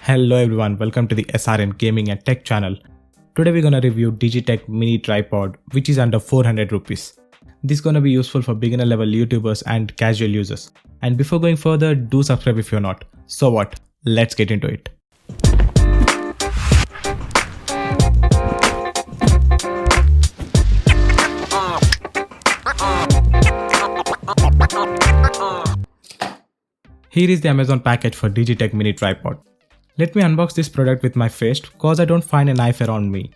Hello everyone, welcome to the SRN Gaming and Tech channel. Today we're gonna review Digitek mini tripod which is under 400 rupees. This is gonna be useful for beginner level YouTubers and casual users. And before going further, do subscribe if you're not. So what? Let's get into it. Here is the Amazon package for Digitek mini tripod. Let me unbox this product with my fist cause I don't find a knife around me.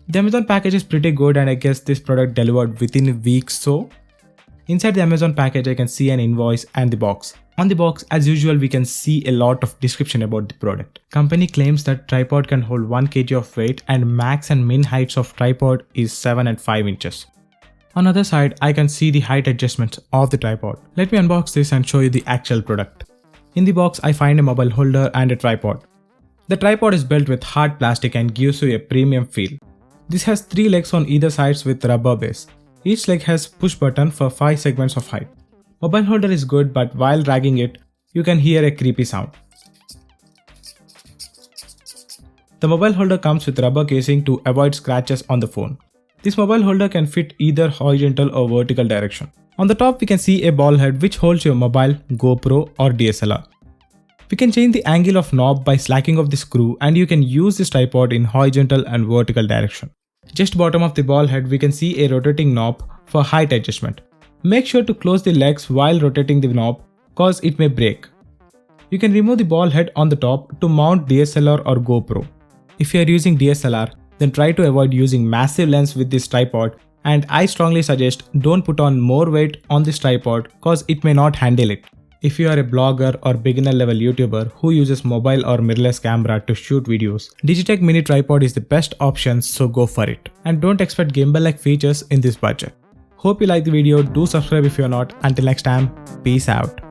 The Amazon package is pretty good and I guess this product delivered within a week so. Inside the Amazon package I can see an invoice and the box. On the box as usual we can see a lot of description about the product. Company claims that tripod can hold 1 kg of weight and max and min heights of tripod is 7 and 5 inches. On the other side I can see the height adjustments of the tripod. Let me unbox this and show you the actual product. In the box I find a mobile holder and a tripod. The tripod is built with hard plastic and gives you a premium feel. This has 3 legs on either sides with rubber base. Each leg has push button for 5 segments of height. Mobile holder is good but while dragging it, you can hear a creepy sound. The mobile holder comes with rubber casing to avoid scratches on the phone. This mobile holder can fit either horizontal or vertical direction. On the top we can see a ball head which holds your mobile, GoPro or DSLR. We can change the angle of knob by slacking off the screw and you can use this tripod in horizontal and vertical direction. Just bottom of the ball head we can see a rotating knob for height adjustment. Make sure to close the legs while rotating the knob cause it may break. You can remove the ball head on the top to mount DSLR or GoPro. If you are using DSLR then try to avoid using massive lens with this tripod and I strongly suggest don't put on more weight on this tripod cause it may not handle it. If you are a blogger or beginner level YouTuber who uses mobile or mirrorless camera to shoot videos, Digitek mini tripod is the best option so go for it. And don't expect gimbal like features in this budget. Hope you like the video, do subscribe if you are not. Until next time, peace out.